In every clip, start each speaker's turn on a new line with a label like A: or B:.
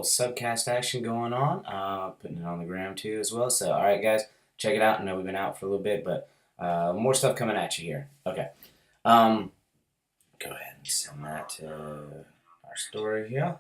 A: little subcast action going on. Putting it on the gram too as well. So, all right, guys, check it out. I know we've been out for a little bit, but more stuff coming at you here. Okay. Go ahead and send that to our story here.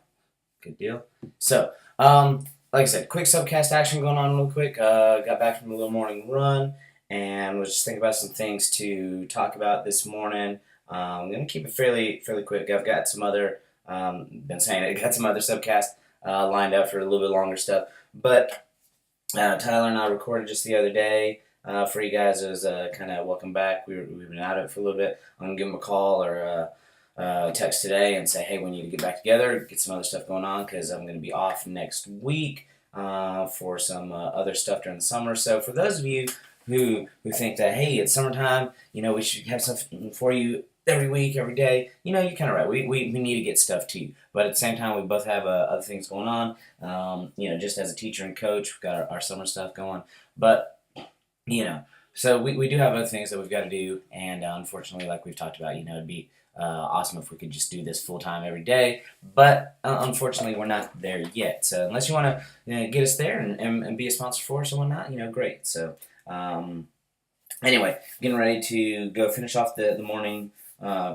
A: Good deal. So, like I said, quick subcast action going on real quick. Got back from a little morning run and was just thinking about some things to talk about this morning. I'm gonna keep it fairly quick. I've got some other been saying it. Got some other subcast lined up for a little bit longer stuff. But Tyler and I recorded just the other day for you guys. It was kind of welcome back. We've been out of it for a little bit. I'm gonna give them a call or text today and say, hey, we need to get back together, get some other stuff going on because I'm gonna be off next week for some other stuff during the summer. So for those of you who think that, hey, it's summertime, we should have something for you every week, every day, you're kind of right. We need to get stuff too. But at the same time, we both have other things going on. Just as a teacher and coach, we've got our summer stuff going. But, so we do have other things that we've got to do. And unfortunately, like we've talked about, it'd be awesome if we could just do this full time every day. But unfortunately, we're not there yet. So unless you want to get us there and be a sponsor for us and whatnot, great. So anyway, getting ready to go finish off the morning.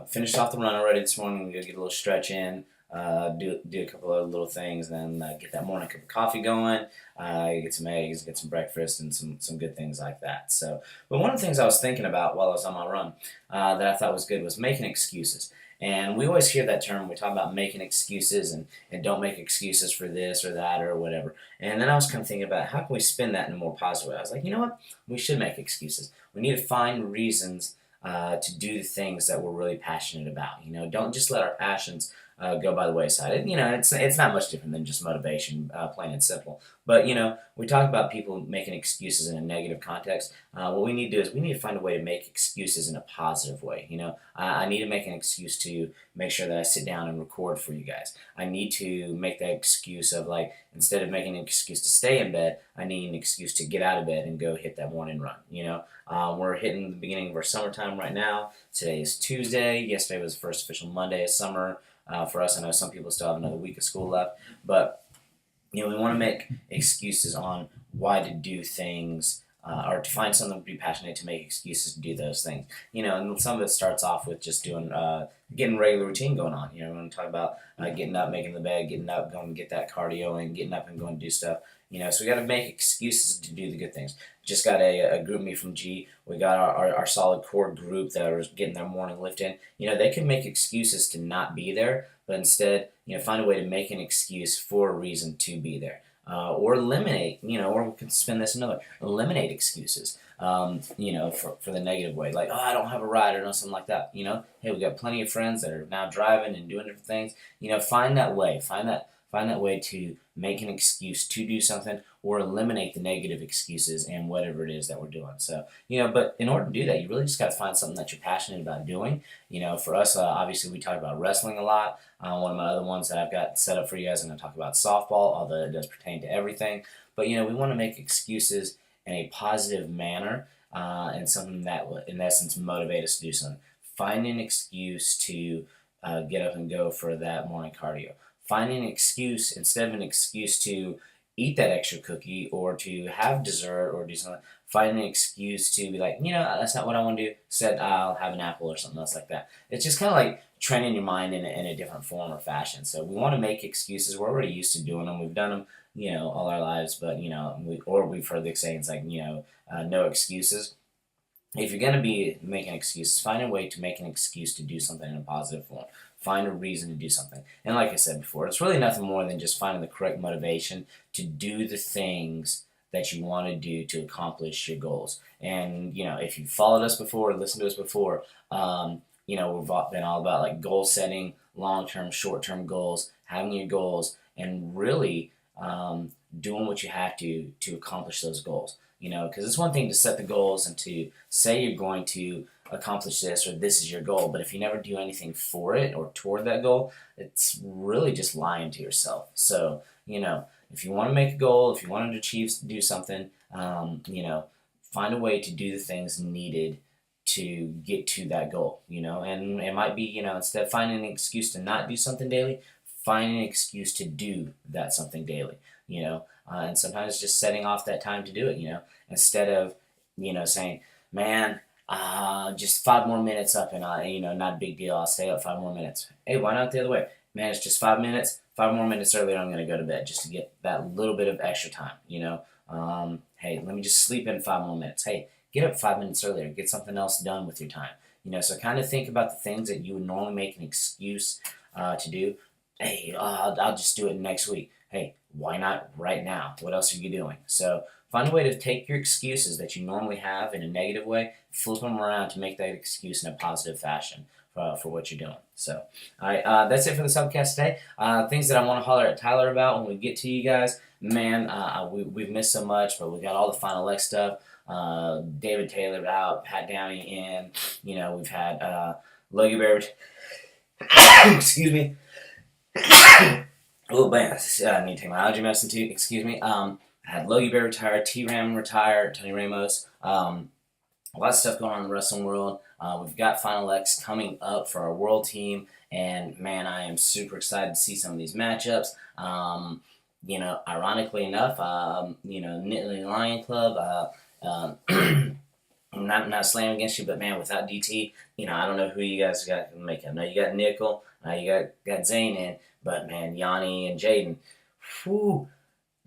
A: Finished off the run already this morning. Go get a little stretch in, do a couple of little things, and then get that morning cup of coffee going. Get some eggs, get some breakfast, and some good things like that. So, but one of the things I was thinking about while I was on my run that I thought was good was making excuses. And we always hear that term. We talk about making excuses and don't make excuses for this or that or whatever. And then I was kind of thinking about how can we spin that in a more positive way. I was like, you know what? We should make excuses. We need to find reasons to do the things that we're really passionate about. Don't just let our passions go by the wayside. It's not much different than just motivation, plain and simple. But we talk about people making excuses in a negative context. What we need to do is we need to find a way to make excuses in a positive way. I need to make an excuse to make sure that I sit down and record for you guys. I need to make that excuse of instead of making an excuse to stay in bed, I need an excuse to get out of bed and go hit that morning run. We're hitting the beginning of our summertime right now. Today is Tuesday. Yesterday was the first official Monday of summer. For us, I know some people still have another week of school left, but we want to make excuses on why to do things or to find something to be passionate to make excuses to do those things. And some of it starts off with just doing getting regular routine going on. We're going to talk about getting up, making the bed, getting up, going to get that cardio, and getting up and going to do stuff. So we got to make excuses to do the good things. Just got a group meet from G. We got our solid core group that was getting their morning lift in. They could make excuses to not be there, but instead, find a way to make an excuse for a reason to be there. Or eliminate, or we can spin this another, eliminate excuses, for the negative way. Like, oh, I don't have a ride or something like that. Hey, we got plenty of friends that are now driving and doing different things. Find that way. Find that way to make an excuse to do something or eliminate the negative excuses and whatever it is that we're doing. So, but in order to do that, you really just got to find something that you're passionate about doing. For us, obviously we talk about wrestling a lot. One of my other ones that I've got set up for you guys, I'm going to talk about softball, although it does pertain to everything. But, we want to make excuses in a positive manner and something that will, in essence, motivate us to do something. Find an excuse to get up and go for that morning cardio. Find an excuse instead of an excuse to eat that extra cookie or to have dessert or do something. Find an excuse to be like, that's not what I want to do. Instead, I'll have an apple or something else like that. It's just kind of like training your mind in a different form or fashion. So we want to make excuses. We're already used to doing them. We've done them, all our lives. But we've heard the sayings like, no excuses. If you're going to be making excuses, find a way to make an excuse to do something in a positive form. Find a reason to do something. And like I said before, it's really nothing more than just finding the correct motivation to do the things that you want to do to accomplish your goals. And, if you've followed us before, listened to us before, we've been all about goal setting, long-term, short-term goals, having your goals, and really doing what you have to accomplish those goals. Because it's one thing to set the goals and to say you're going to accomplish this or this is your goal, but if you never do anything for it or toward that goal, it's really just lying to yourself. So, if you want to make a goal, if you want to do something, find a way to do the things needed to get to that goal, and it might be, instead of finding an excuse to not do something daily, finding an excuse to do that something daily, and sometimes just setting off that time to do it, instead of, saying, man, just 5 more minutes up and not a big deal. I'll stay up 5 more minutes. Hey, why not the other way? Man, it's just 5 minutes. 5 more minutes earlier, I'm going to go to bed just to get that little bit of extra time, Hey, let me just sleep in 5 more minutes. Hey, get up 5 minutes earlier. Get something else done with your time. So kind of think about the things that you would normally make an excuse to do. Hey, I'll just do it next week. Hey, why not right now? What else are you doing? So find a way to take your excuses that you normally have in a negative way, flip them around to make that excuse in a positive fashion for what you're doing. So, all right, that's it for the subcast today. Things that I want to holler at Tyler about when we get to you guys. Man, we've missed so much, but we got all the Final X stuff. David Taylor out, Pat Downey in. We've had Logie Bear. Excuse me. Oh man, I need to take my allergy medicine too. Excuse me. I had Logie Bear retire, T-Ram retire, Tony Ramos. A lot of stuff going on in the wrestling world. We've got Final X coming up for our world team, and man, I am super excited to see some of these matchups. Ironically enough, Nittany Lion Club. I'm not slamming against you, but man, without DT, I don't know who you guys got to make. I know you got Nickel, you got Zane in, but man, Yanni and Jaden,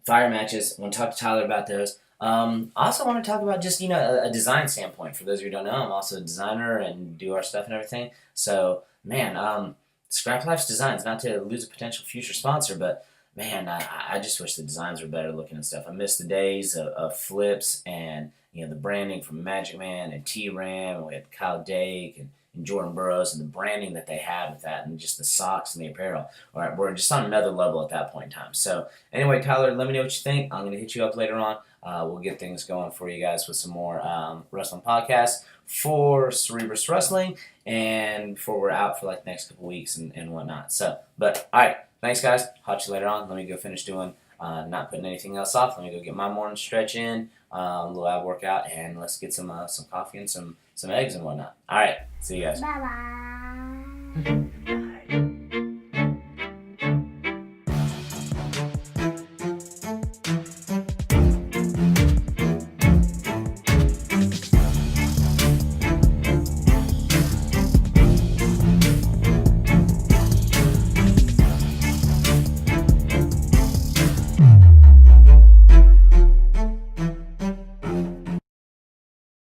A: fire matches. I want to talk to Tyler about those. I also want to talk about just, a design standpoint. For those of you who don't know, I'm also a designer and do our stuff and everything. So, man, Scrap Life's Designs, not to lose a potential future sponsor, but man, I just wish the designs were better looking and stuff. I miss the days of flips and, the branding from Magic Man and T-Ram, and we had Kyle Dake and Jordan Burroughs, and the branding that they had with that, and just the socks and the apparel. All right, we're just on another level at that point in time. So anyway, Tyler, let me know what you think. I'm going to hit you up later on. We'll get things going for you guys with some more wrestling podcasts for Cerebrus Wrestling, and before we're out for like the next couple weeks and whatnot. So, but all right, thanks guys. Talk to you later on. Let me go finish doing, not putting anything else off. Let me go get my morning stretch in, a little ab workout, and let's get some coffee and some eggs and whatnot. All right, see you guys.
B: Bye-bye.